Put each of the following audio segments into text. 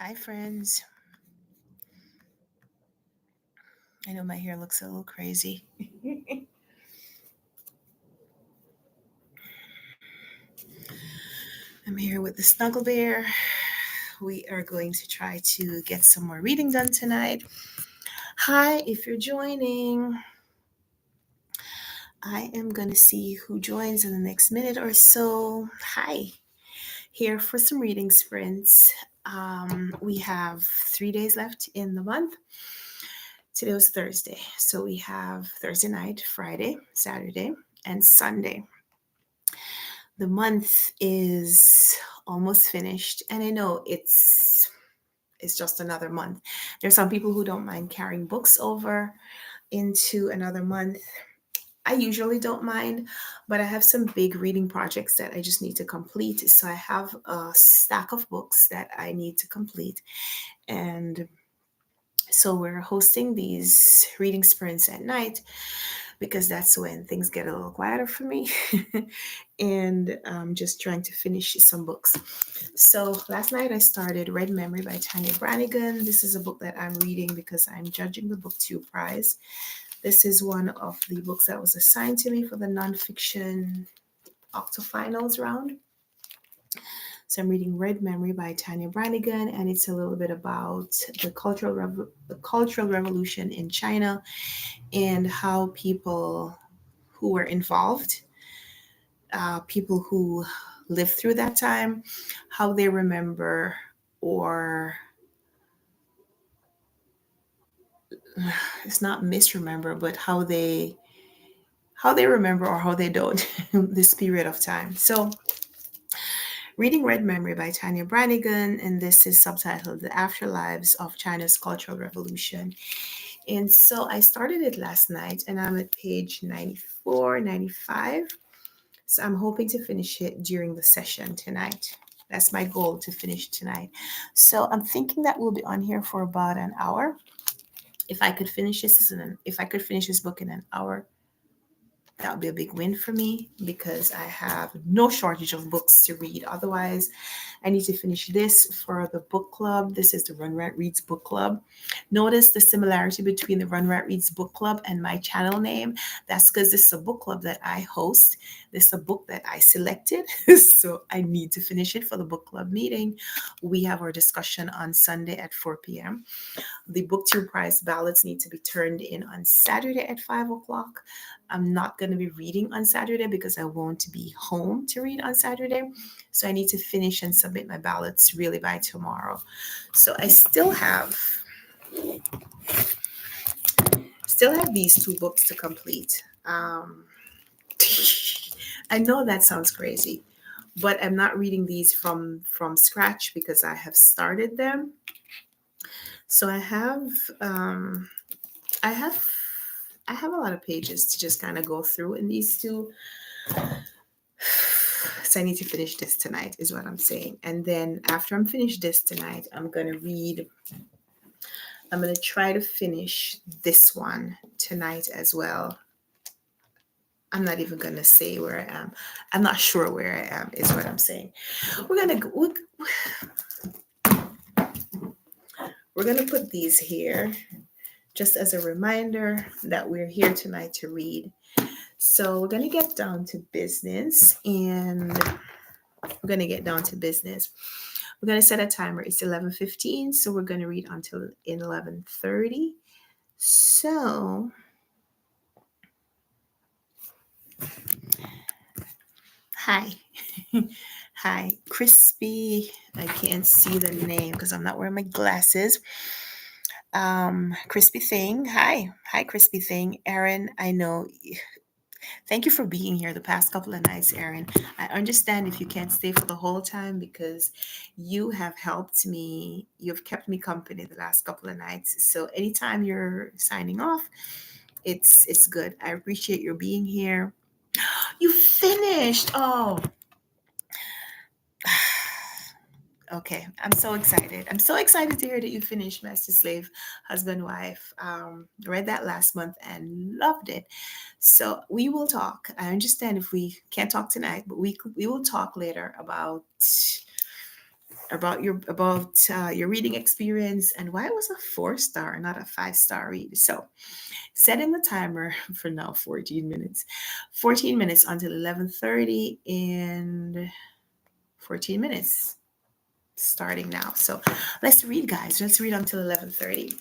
Hi, friends. I know my hair looks a little crazy. I'm here with the Snuggle Bear. We are going to try to get some more reading done tonight. Hi, if you're joining, I am going to see who joins in the next minute or so. Hi, here for some readings, friends. We have 3 days left in the month. Today was Thursday, so we have Thursday night, Friday, Saturday, and Sunday. The month is almost finished, and I know it's just another month. There's some people who don't mind carrying books over into another month. I usually don't mind, but I have some big reading projects that I just need to complete. So I have a stack of books that I need to complete. And so we're hosting these reading sprints at night because that's when things get a little quieter for me. And just trying to finish some books. So last night I started Red Memory by Tanya Branigan. This is a book that I'm reading because I'm judging the BookTube prize. This is one of the books that was assigned to me for the nonfiction octofinals round. So I'm reading Red Memory by Tanya Branigan, and it's a little bit about the cultural revolution in China and how people who were involved, people who lived through that time, how they remember or it's not misremember, but how they remember or how they don't this period of time. So reading Red Memory by Tanya Branigan, and this is subtitled The Afterlives of China's Cultural Revolution. And so I started it last night and I'm at page 94, 95. So I'm hoping to finish it during the session tonight. That's my goal, to finish tonight. So I'm thinking that we'll be on here for about an hour. If I could finish this book in an hour, that would be a big win for me because I have no shortage of books to read. Otherwise, I need to finish this for the book club. This is the Runwright Reads Book Club. Notice the similarity between the Runwright Reads Book Club and my channel name. That's because this is a book club that I host. This is a book that I selected. So I need to finish it for the book club meeting. We have our discussion on Sunday at 4 p.m. The BookTube prize ballots need to be turned in on Saturday at 5 o'clock. I'm not going to be reading on Saturday because I won't be home to read on Saturday. So I need to finish and submit my ballots really by tomorrow. So I still have these two books to complete. I know that sounds crazy, but I'm not reading these from scratch because I have started them. So I have I have a lot of pages to just kind of go through in these two. So I need to finish this tonight is what I'm saying. And then after I'm finished this tonight, I'm going to try to finish this one tonight as well. I'm not even going to say where I am. I'm not sure where I am is what I'm saying. We're going to we're going to put these here just as a reminder that we're here tonight to read. So we're going to get down to business and we're going to get down to business. We're going to set a timer. It's 11:15, so we're going to read until 11:30. So hi. Hi, Crispy. I can't see the name because I'm not wearing my glasses. Crispy Thing. Hi, Crispy Thing. Aaron, I know. Thank you for being here the past couple of nights, Aaron. I understand if you can't stay for the whole time because you have helped me. You've kept me company the last couple of nights. So anytime you're signing off, it's good. I appreciate your being here. You finished. Oh, okay. I'm so excited. I'm so excited to hear that you finished Master Slave, Husband, Wife. Read that last month and loved it. So we will talk. I understand if we can't talk tonight, but we will talk later about your reading experience and why it was a 4 star, not a 5 star read. So setting the timer for now 14 minutes. 14 minutes until 11:30 and 14 minutes starting now. So let's read, guys. Let's read until 11:30.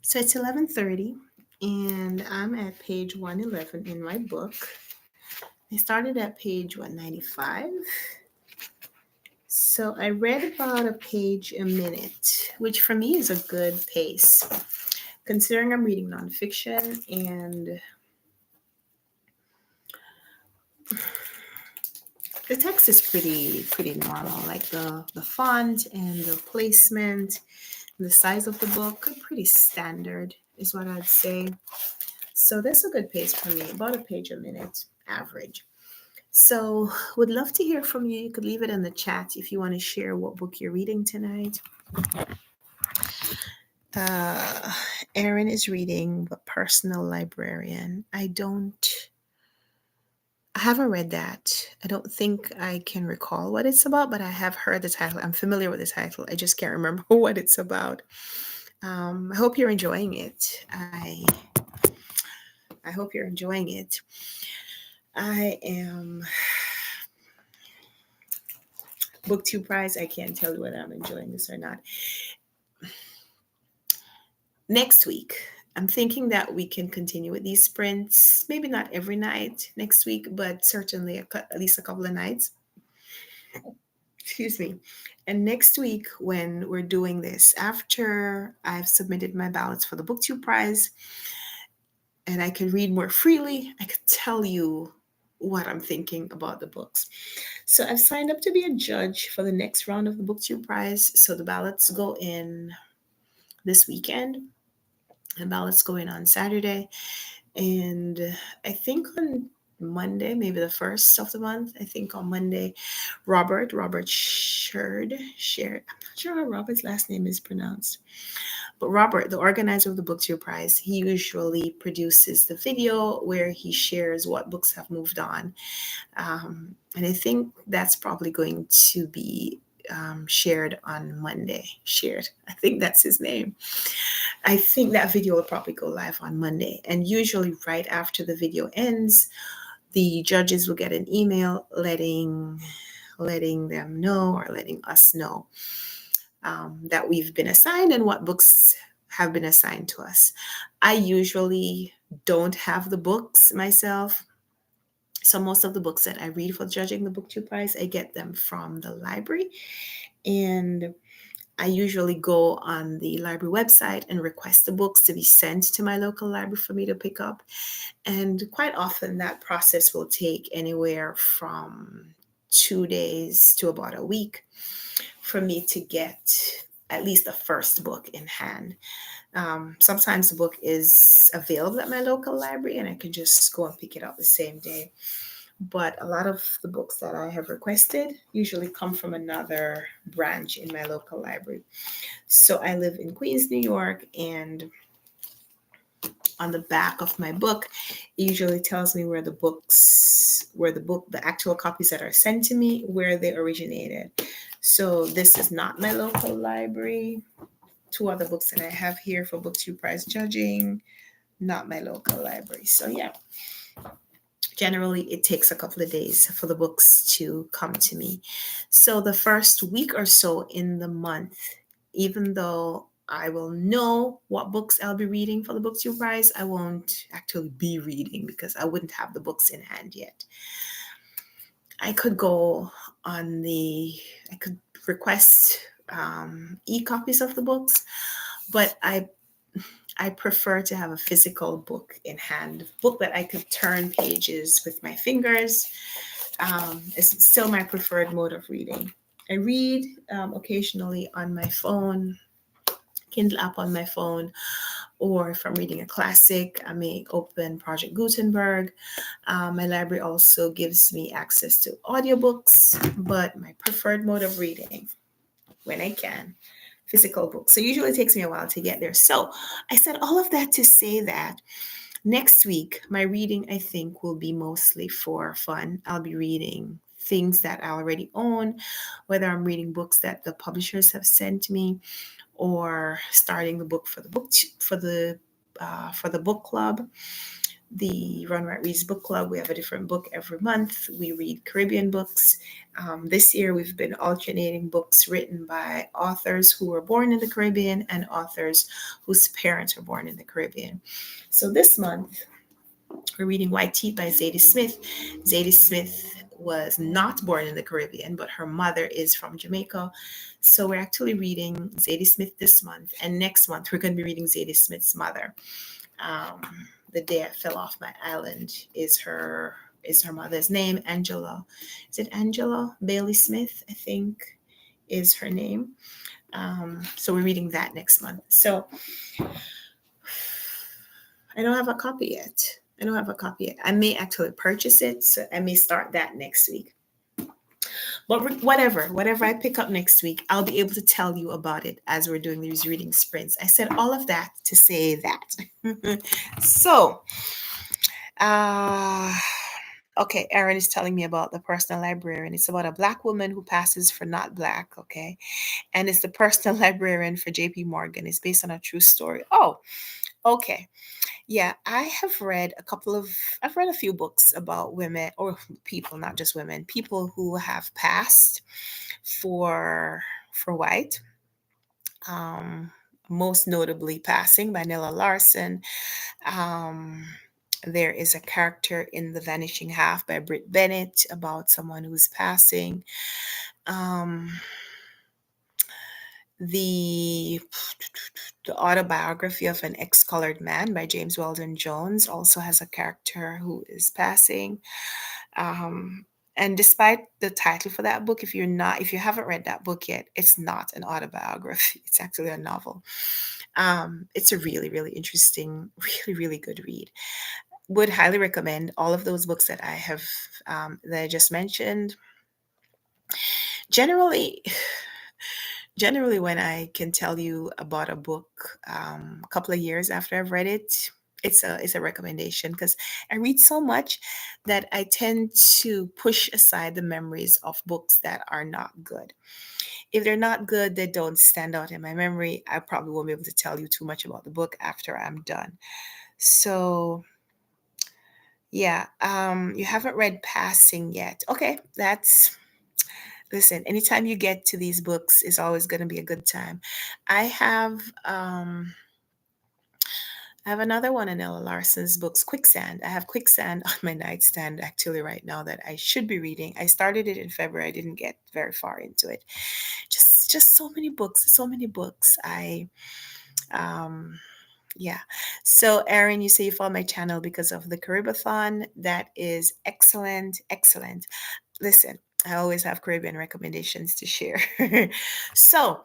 So it's 11:30 and I'm at page 111 in my book. I started at page 195. So I read about a page a minute, which for me is a good pace, considering I'm reading nonfiction and the text is pretty normal. Like the font and the placement, and the size of the book are pretty standard, is what I'd say. So that's a good pace for me, about a page a minute average. So would love to hear from you. You could leave it in the chat if you want to share what book you're reading tonight. Uh, Erin is reading The Personal Librarian. I haven't read that. I don't think I can recall what it's about, but I have heard the title. I'm familiar with the title. I just can't remember what it's about. I hope you're enjoying it. I hope you're enjoying it. I am BookTube Prize. I can't tell you whether I'm enjoying this or not. Next week, I'm thinking that we can continue with these sprints. Maybe not every night next week, but certainly at least a couple of nights. Excuse me. And next week, when we're doing this, after I've submitted my ballots for the BookTube Prize and I can read more freely, I could tell you what I'm thinking about the books. So I've signed up to be a judge for the next round of the BookTube Prize. So the ballots go in this weekend. The ballots go in on Saturday. And I think on Monday, maybe the first of the month, I think on Monday, Robert shared, I'm not sure how Robert's last name is pronounced, but Robert, the organizer of the BookTube Prize, he usually produces the video where he shares what books have moved on. And I think that's probably going to be shared on Monday. Shared, I think that's his name. I think that video will probably go live on Monday. And usually, right after the video ends, the judges will get an email letting them know or letting us know that we've been assigned and what books have been assigned to us. I usually don't have the books myself. So most of the books that I read for judging the BookTube Prize, I get them from the library. And I usually go on the library website and request the books to be sent to my local library for me to pick up. And quite often that process will take anywhere from 2 days to about a week for me to get at least the first book in hand. Sometimes the book is available at my local library and I can just go and pick it up the same day. But a lot of the books that I have requested usually come from another branch in my local library. So I live in Queens, New York, and on the back of my book, it usually tells me the actual copies that are sent to me, where they originated. So this is not my local library. Two other books that I have here for BookTube Prize judging, not my local library. So yeah, generally it takes a couple of days for the books to come to me. So the first week or so in the month, even though I will know what books I'll be reading for the BookTube Prize, I won't actually be reading because I wouldn't have the books in hand yet. I could request e-copies of the books, but I prefer to have a physical book in hand, a book that I could turn pages with my fingers. It's still my preferred mode of reading. I read occasionally on my phone, Kindle app on my phone, or if I'm reading a classic, I may open Project Gutenberg. My library also gives me access to audiobooks, but my preferred mode of reading, when I can, physical books. So usually it takes me a while to get there. So I said all of that to say that next week, my reading, I think, will be mostly for fun. I'll be reading things that I already own, whether I'm reading books that the publishers have sent me, or starting the book for the book club. the Runwright Reads Book Club. We have a different book every month. We read Caribbean books. This year, we've been alternating books written by authors who were born in the Caribbean and authors whose parents were born in the Caribbean. So this month, we're reading White Teeth by Zadie Smith. Zadie Smith was not born in the Caribbean, but her mother is from Jamaica. So we're actually reading Zadie Smith this month, and next month we're going to be reading Zadie Smith's mother. Um, the Day I Fell Off My Island is her mother's name. Angela, is it Angela Bailey Smith? I think is her name. So we're reading that next month. So I don't have a copy yet. I may actually purchase it, so I may start that next week. But whatever I pick up next week, I'll be able to tell you about it as we're doing these reading sprints. I said all of that to say that. So, uh, okay, Aaron is telling me about the personal librarian. It's about a Black woman who passes for not Black, okay? And it's the personal librarian for JP Morgan. It's based on a true story. Oh, okay. Yeah, I've read a few books about women or people, not just women, people who have passed for white. Um, Most notably Passing by Nella Larson. Um, there is a character in The Vanishing Half by Britt Bennett about someone who's passing. Um, the the autobiography of an ex-colored man by James Weldon Jones also has a character who is passing. Um, and despite the title for that book, if you haven't read that book yet, it's not an autobiography. It's actually a novel. It's a really, really interesting, really, really good read. Would highly recommend all of those books that I just mentioned. Generally, generally when I can tell you about a book a couple of years after I've read it, it's a recommendation because I read so much that I tend to push aside the memories of books that are not good. If they're not good, they don't stand out in my memory. I probably won't be able to tell you too much about the book after I'm done. So yeah, you haven't read Passing yet. Okay, that's listen, anytime you get to these books is always going to be a good time. I have um I have another one in Ella Larson's books, Quicksand. I have Quicksand on my nightstand actually right now that I should be reading. I started it in February. I didn't get very far into it. Just so many books, so many books. I um yeah. So Aaron, you say you follow my channel because of the Caribathon. That is excellent, excellent. Listen, I always have Caribbean recommendations to share. So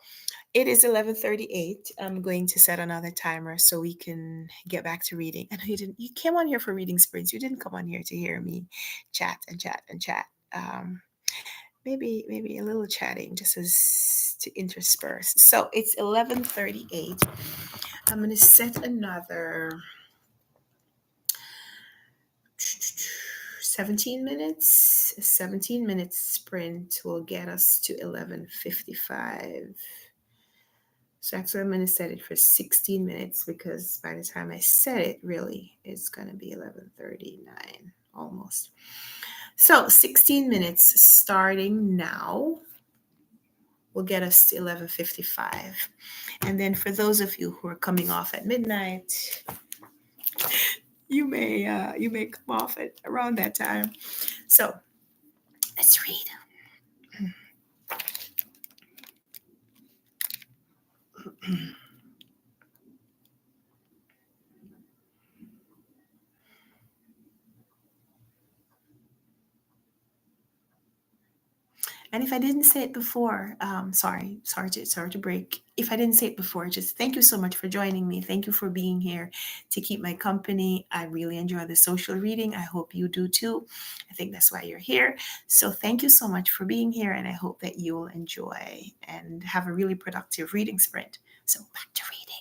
it is 11:38. I'm going to set another timer so we can get back to reading. I know you came on here for reading sprints. You didn't come on here to hear me chat and chat and chat. Maybe a little chatting just as to intersperse. So it's 11:38. I'm going to set another 17 minutes. A 17-minute sprint will get us to 11:55. So actually, I'm going to set it for 16 minutes because by the time I set it, really, it's going to be 11:39 almost. So 16 minutes starting now will get us to 11:55. And then for those of you who are coming off at midnight, you may come off at around that time. So let's read. And if I didn't say it before, sorry to break. If I didn't say it before, just thank you so much for joining me. Thank you for being here to keep my company. I really enjoy the social reading. I hope you do too. I think that's why you're here. So thank you so much for being here, and I hope that you will enjoy and have a really productive reading sprint. So back to reading.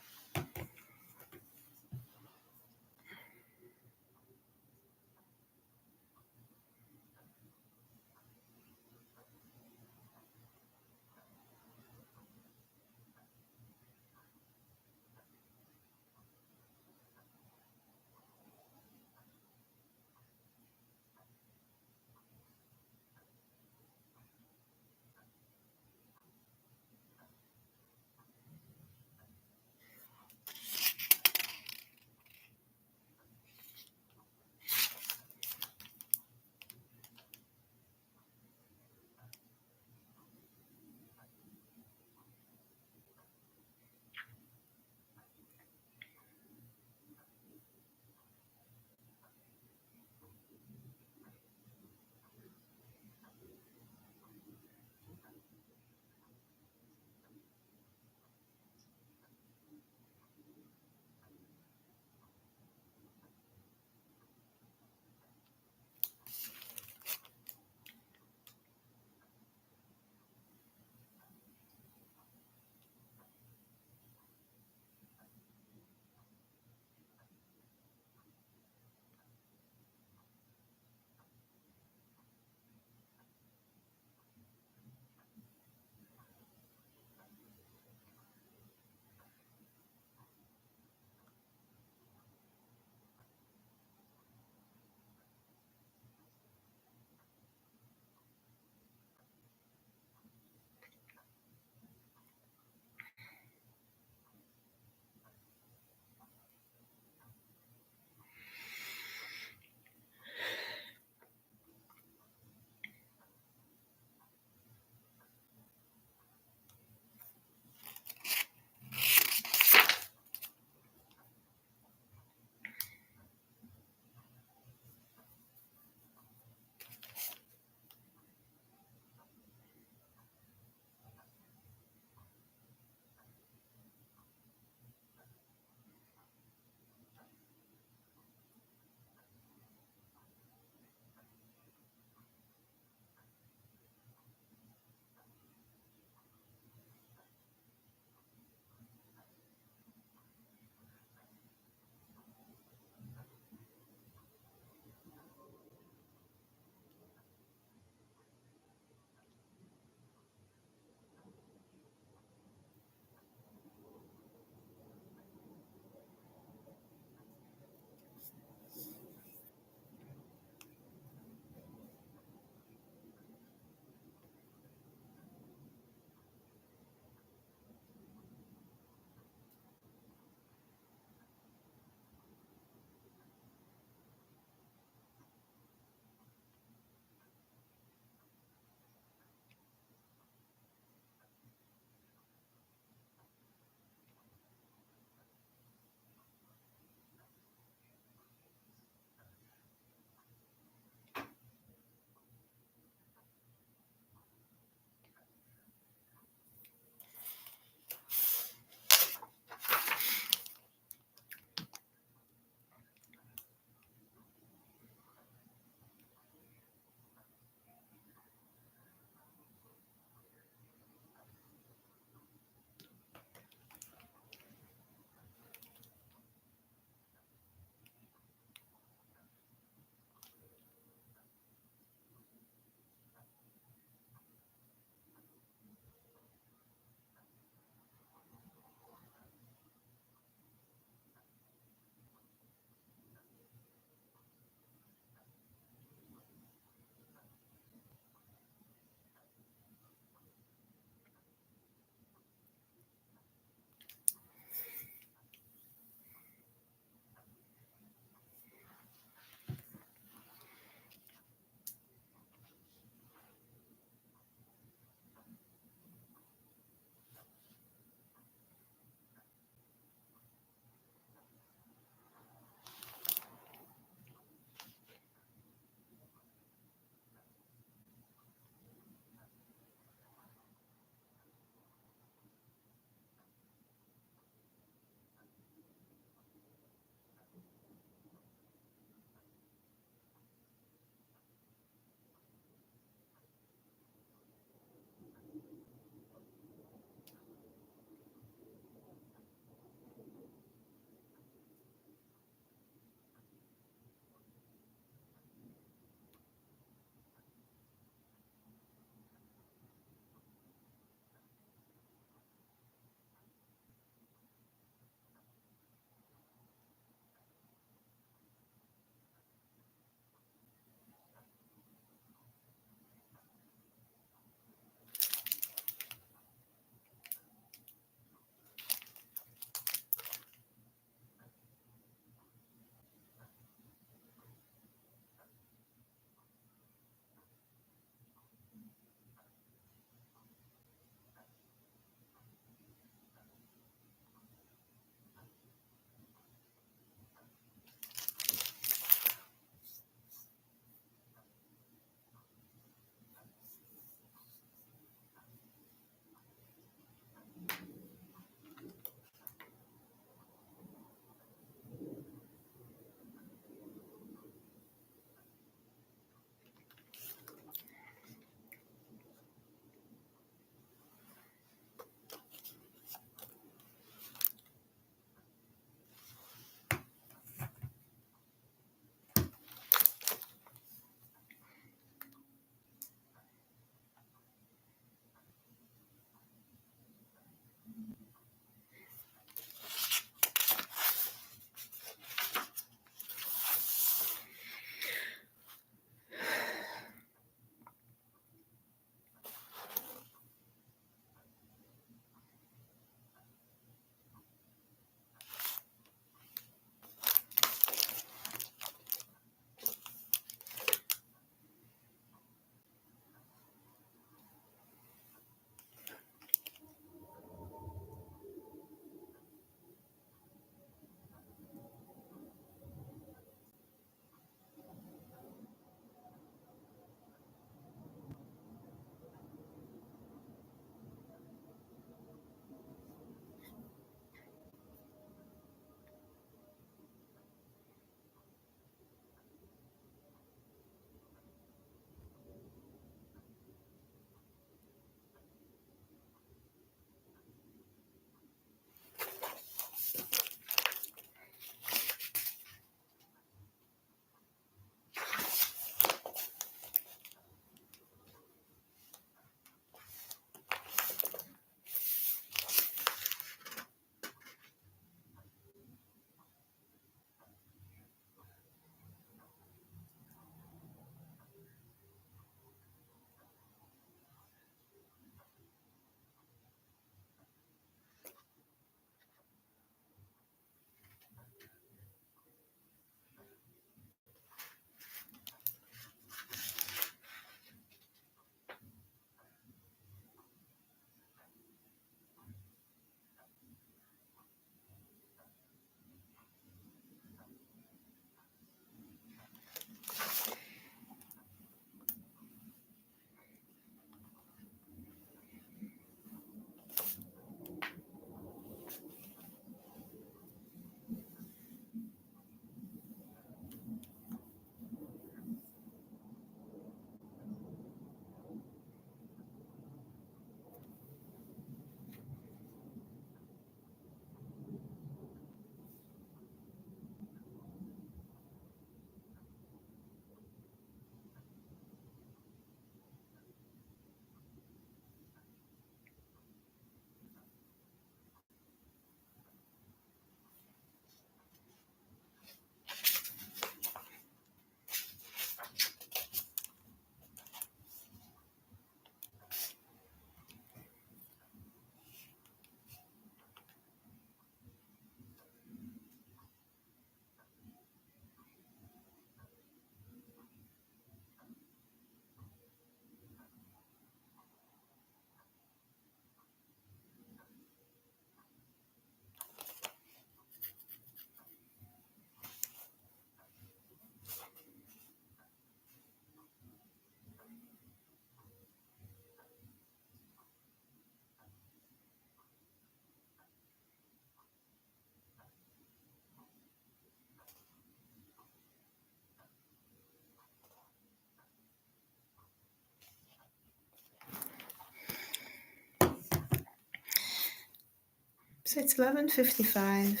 So it's 11:55.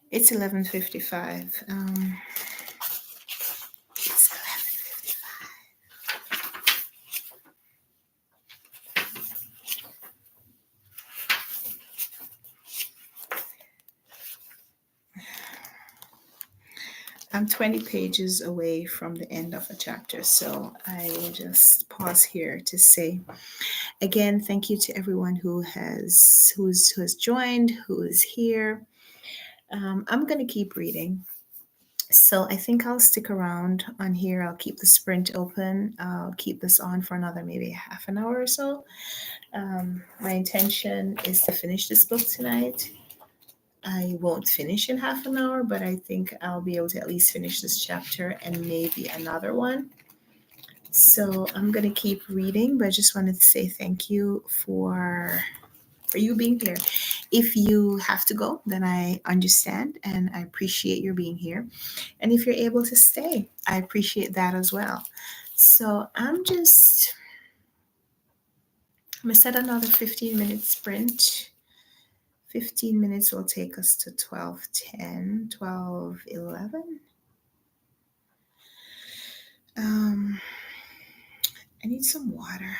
It's 11:55. It's 11:55. I'm 20 pages away from the end of a chapter, so I will just pause here to say again, thank you to everyone who has joined, who is here. I'm gonna keep reading. So I think I'll stick around on here. I'll keep the sprint open. I'll keep this on for another maybe half an hour or so. My intention is to finish this book tonight. I won't finish in half an hour, but I think I'll be able to at least finish this chapter and maybe another one. So I'm gonna keep reading, but I just wanted to say thank you for you being here. If you have to go, then I understand and I appreciate your being here. And if you're able to stay, I appreciate that as well. So I'm gonna set another 15-minute sprint. 15 minutes will take us to 12:10, 12:11. I need some water.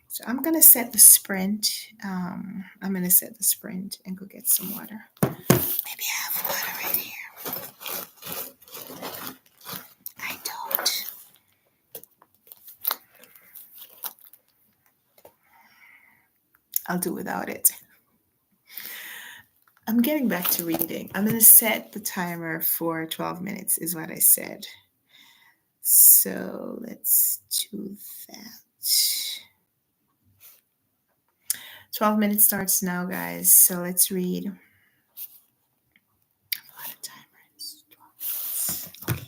So I'm gonna set the sprint. I'm gonna set the sprint and go get some water. Maybe I have water right here. I don't. I'll do without it. I'm getting back to reading. I'm gonna set the timer for 12 minutes, is what I said. So let's do that. 12 minutes starts now, guys. So let's read. A lot of timers. 12 minutes. Okay.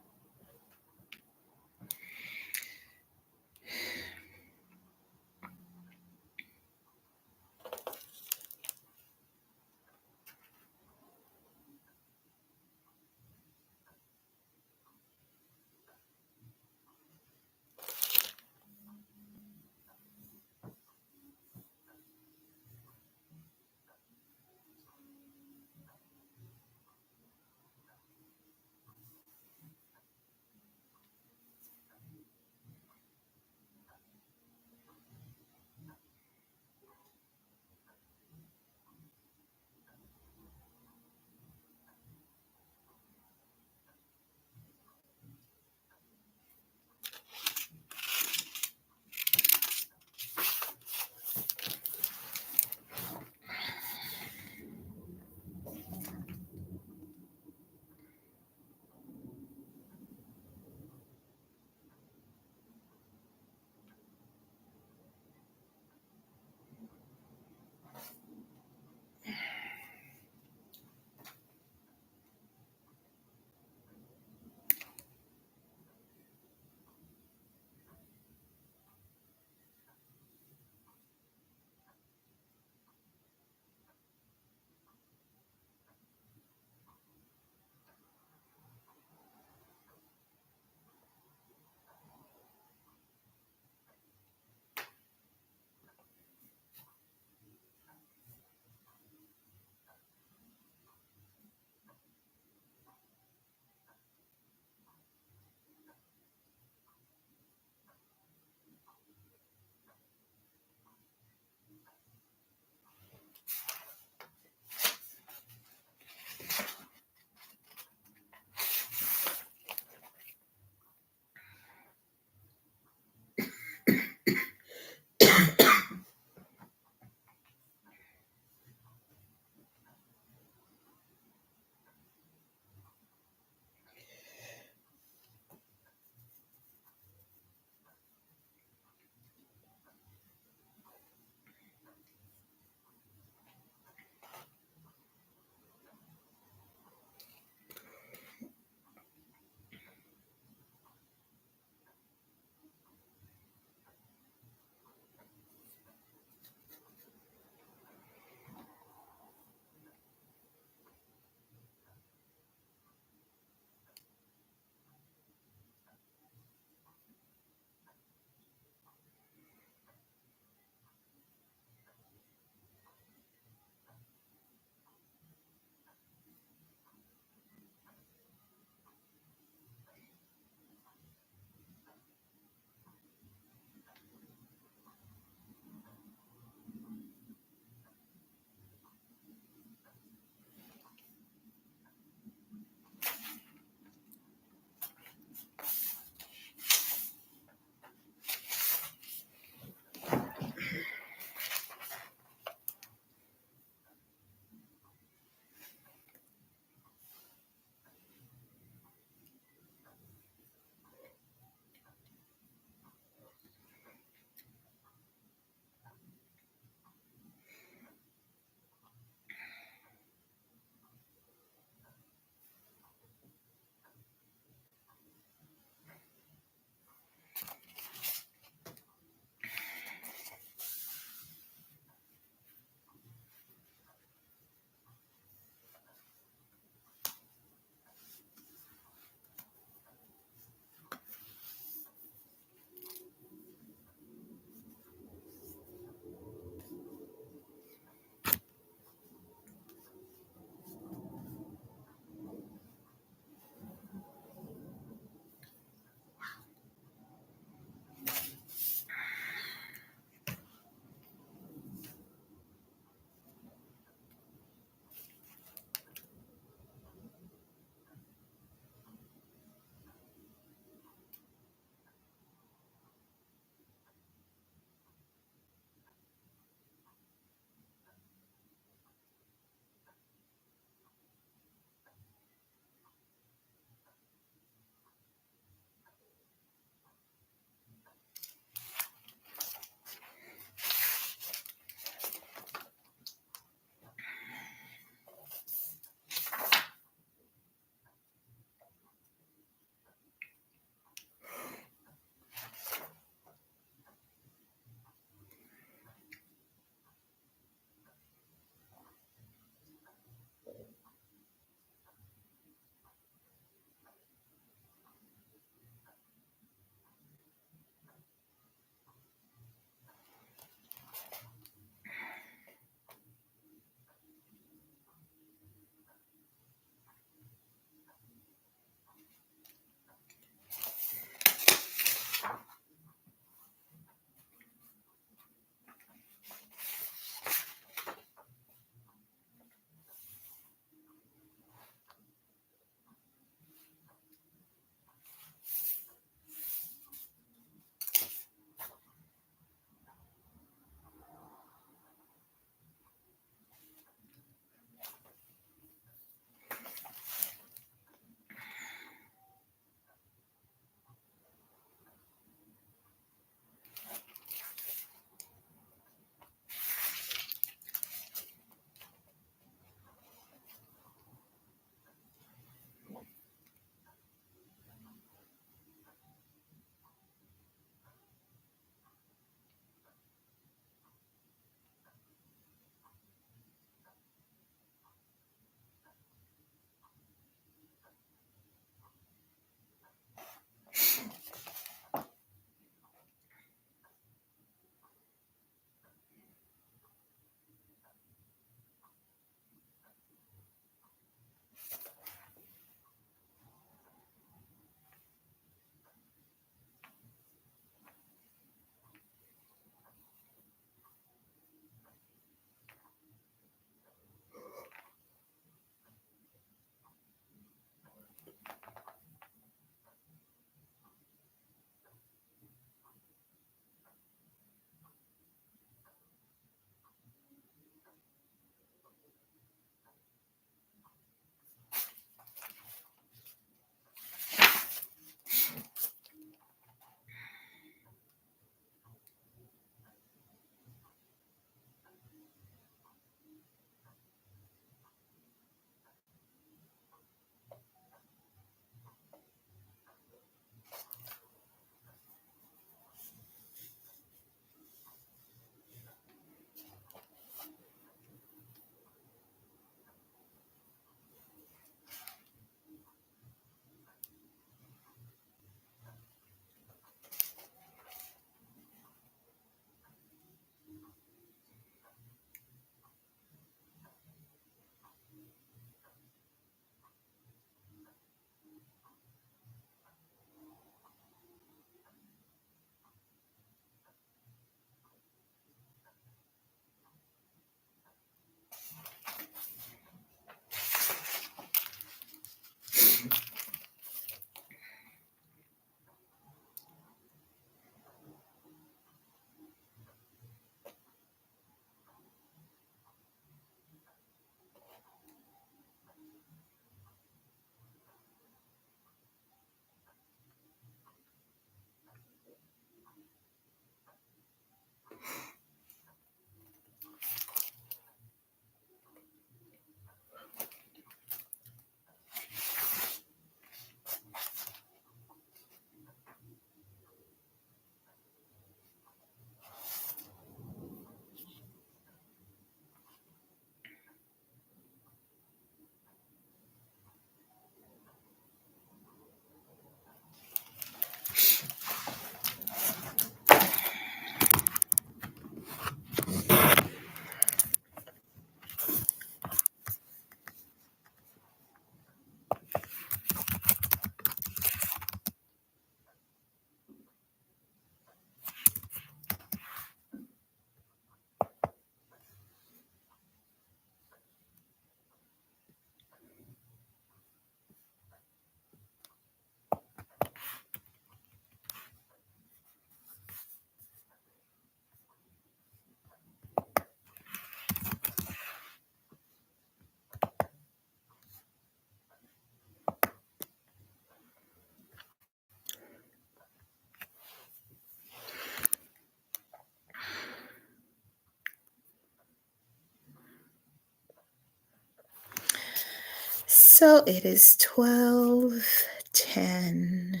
So it is 12:10.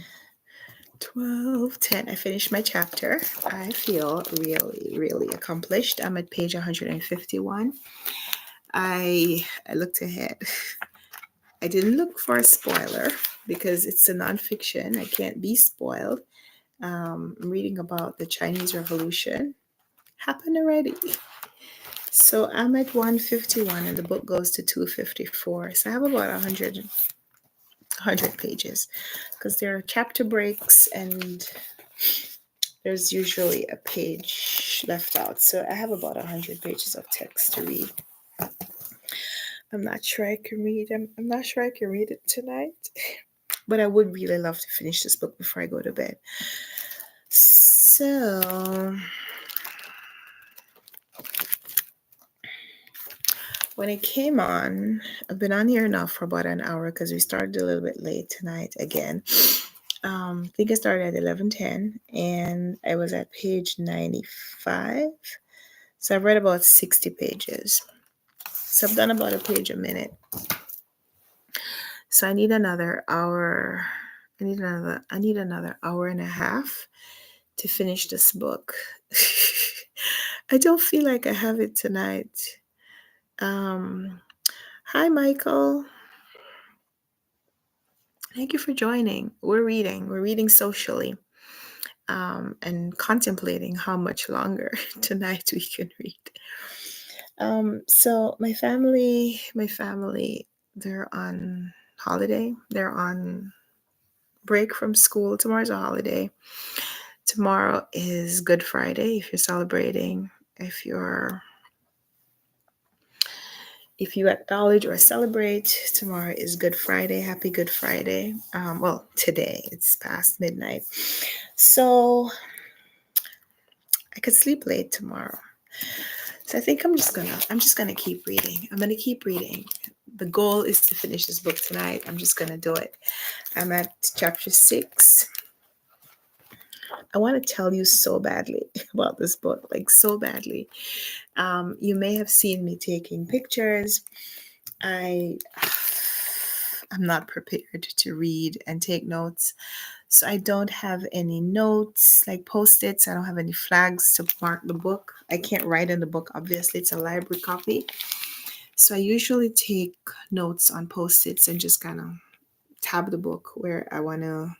12:10. I finished my chapter. I feel really, really accomplished. I'm at page 151. I looked ahead. I didn't look for a spoiler because it's a nonfiction. I can't be spoiled. I'm reading about the Chinese Revolution. Happened already. So I'm at 151 and the book goes to 254. So I have about 100 pages because there are chapter breaks and there's usually a page left out. So I have about 100 pages of text to read. I'm not sure I can read. I'm not sure I can read it tonight, but I would really love to finish this book before I go to bed. So when I came on, I've been on here now for about an hour because we started a little bit late tonight again. I think I started at 11:10 and I was at page 95. So I've read about 60 pages. So I've done about a page a minute. So I need another hour. I need another hour and a half to finish this book. I don't feel like I have it tonight. Hi, Michael. Thank you for joining. We're reading socially, and contemplating how much longer tonight we can read. So my family, they're on holiday. They're on break from school. Tomorrow's a holiday. Tomorrow is Good Friday. If you're celebrating, if you acknowledge or celebrate, tomorrow is Good Friday. Happy Good Friday. Well, today it's past midnight, so I could sleep late tomorrow. So I think I'm just gonna keep reading. I'm gonna keep reading. The goal is to finish this book tonight. I'm just gonna do it. I'm at chapter 6. I want to tell you so badly about this book, like so badly. You may have seen me taking pictures. I'm not prepared to read and take notes. So I don't have any notes like post-its. I don't have any flags to mark the book. I can't write in the book, obviously. It's a library copy. So I usually take notes on post-its and just kind of tab the book where I want to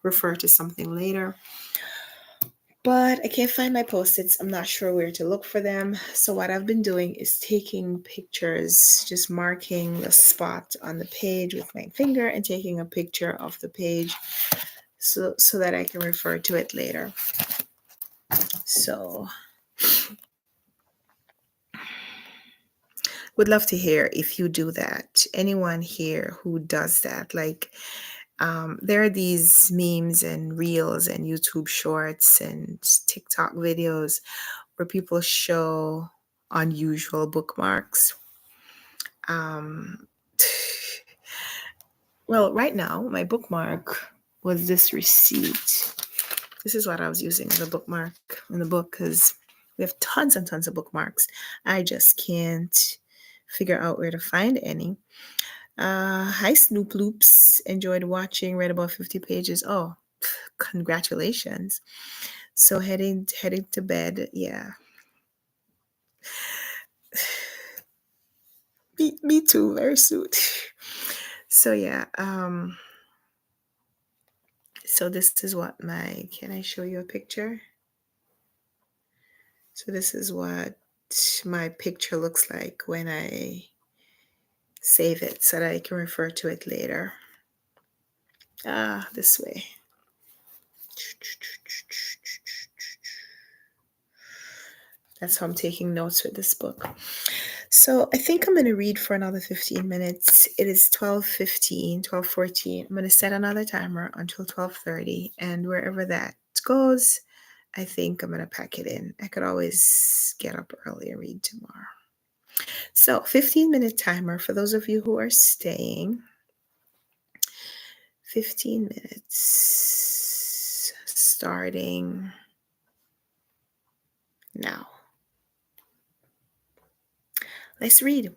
refer to something later. But I can't find my post-its. I'm not sure where to look for them. So what I've been doing is taking pictures, just marking the spot on the page with my finger and taking a picture of the page so that I can refer to it later. So would love to hear if you do that. Anyone here who does that? Like, there are these memes and reels and YouTube shorts and TikTok videos where people show unusual bookmarks. Well, right now, my bookmark was this receipt. This is what I was using as a bookmark in the book because we have tons and tons of bookmarks. I just can't figure out where to find any. Hi, Snoop Loops. Enjoyed watching. Read about 50 pages. Oh, congratulations. So heading to bed. Yeah. Me too. Very soon. So yeah. So this is what can I show you a picture? So this is what my picture looks like when I save it so that I can refer to it later. This way. That's how I'm taking notes with this book. So I think I'm going to read for another 15 minutes. It is 12:15, 12:14. I'm going to set another timer until 12:30. And wherever that goes, I think I'm going to pack it in. I could always get up early and read tomorrow. So 15-minute timer for those of you who are staying. 15 minutes starting now. Let's read.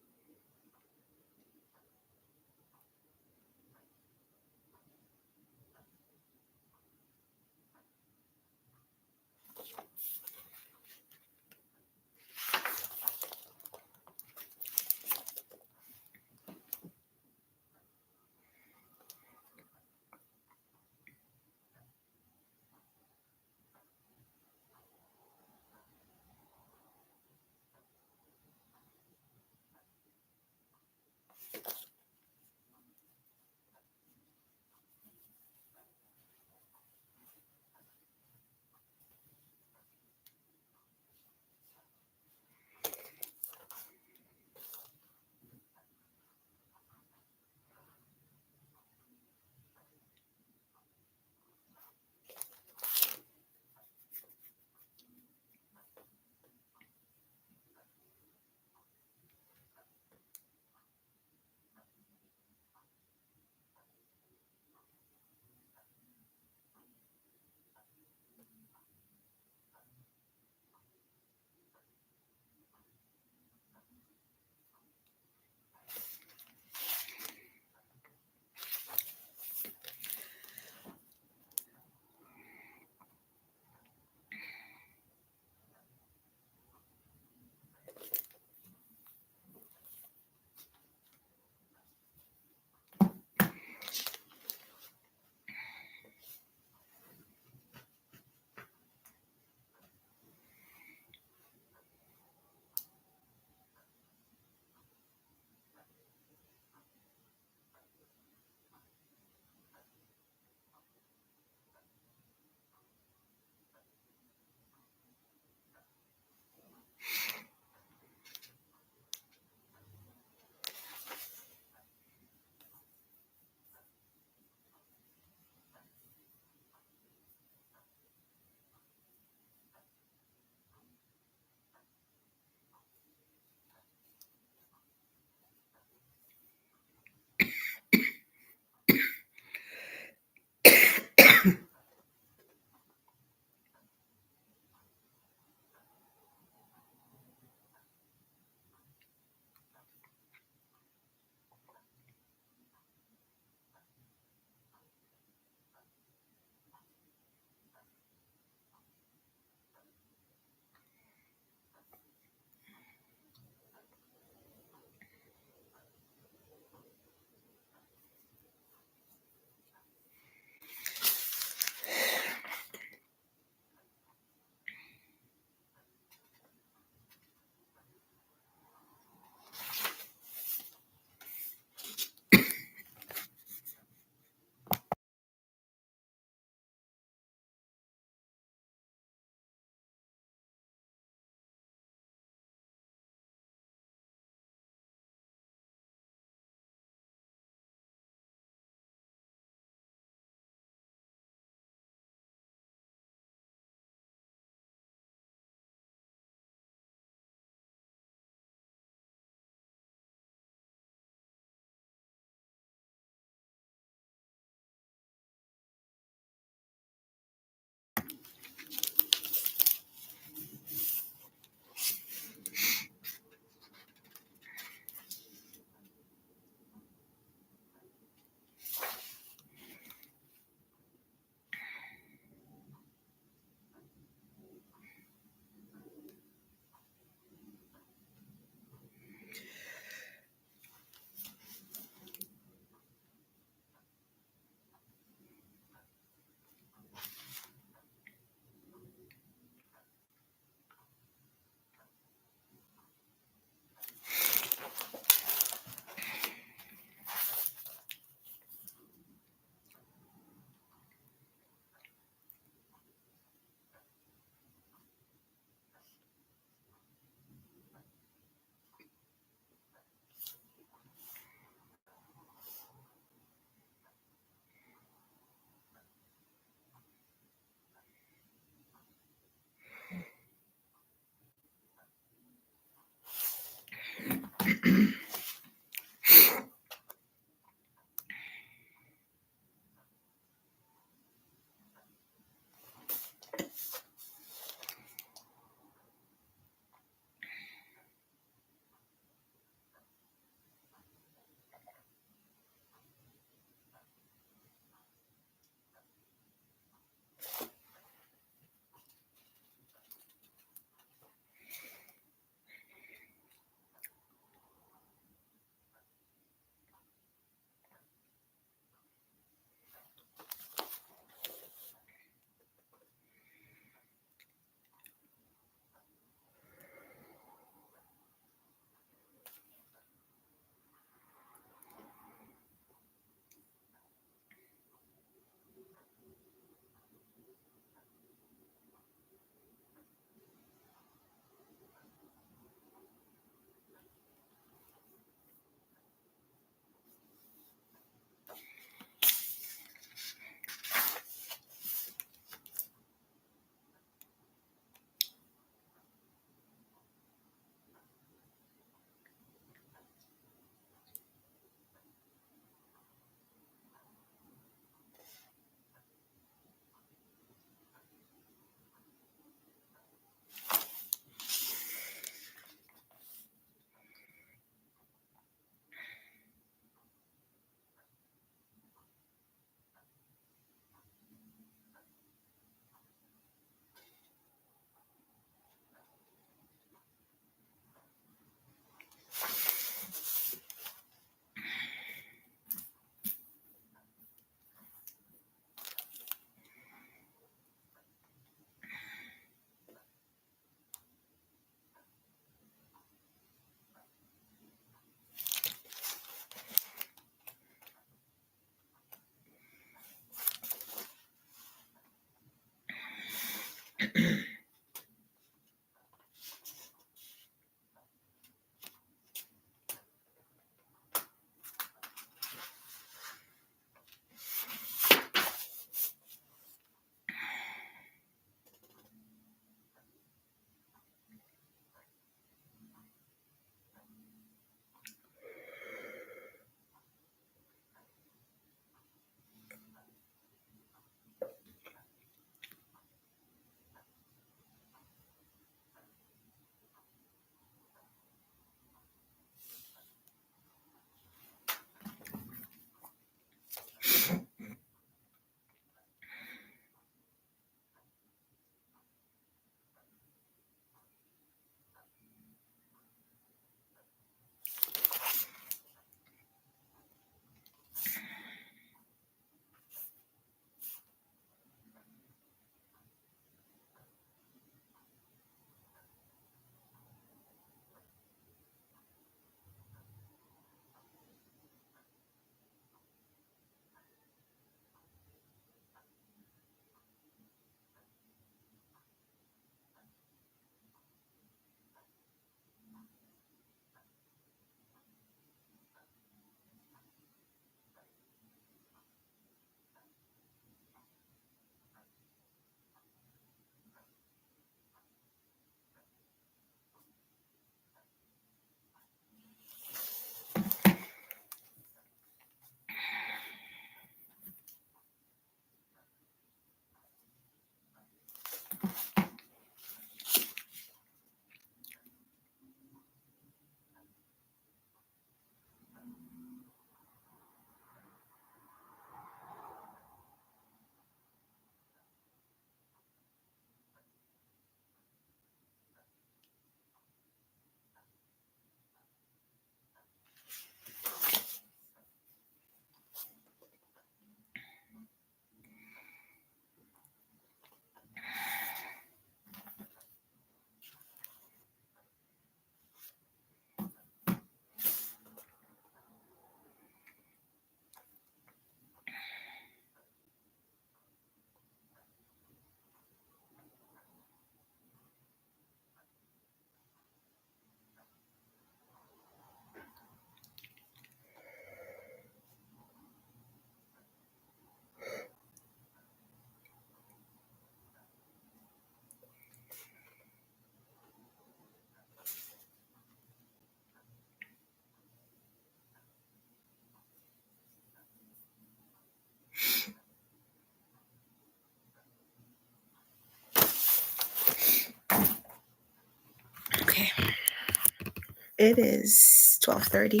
It is 12:30.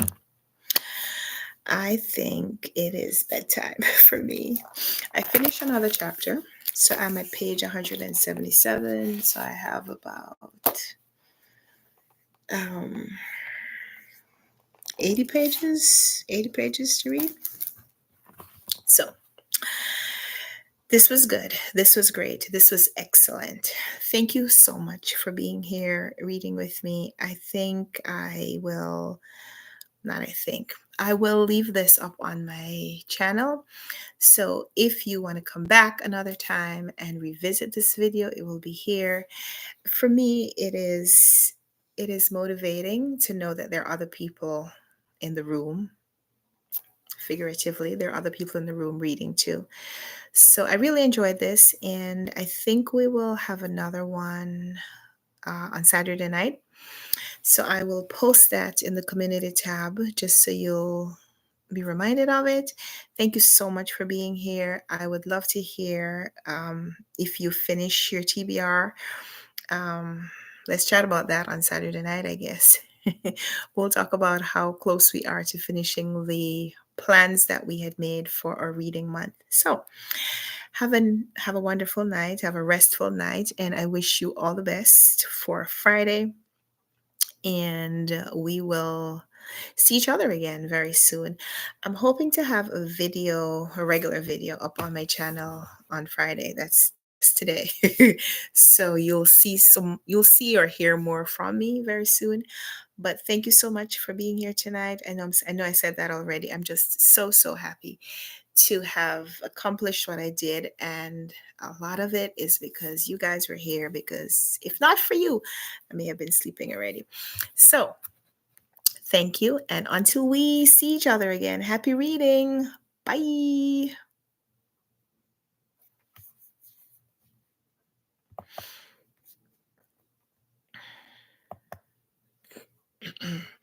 I think it is bedtime for me. I finished another chapter. So I'm at page 177. So I have about um, 80 pages to read. So this was good. This was great. This was excellent. Thank you so much for being here reading with me. I will leave this up on my channel. So if you want to come back another time and revisit this video, it will be here. For me, it is motivating to know that there are other people in the room. Figuratively, there are other people in the room reading too. So I really enjoyed this, and I think we will have another one on Saturday night. So I will post that in the community tab just so you'll be reminded of it. Thank you so much for being here. I would love to hear if you finish your TBR. Um, let's chat about that on Saturday night, I guess. We'll talk about how close we are to finishing the plans that we had made for our reading month. So have a wonderful night, have a restful night, and I wish you all the best for Friday. And we will see each other again very soon. I'm hoping to have a regular video up on my channel on Friday. That's today. So you'll see or hear more from me very soon. But thank you so much for being here tonight. I know I said that already. I'm just so happy to have accomplished what I did. And a lot of it is because you guys were here, because if not for you, I may have been sleeping already. So thank you. And until we see each other again, happy reading. Bye.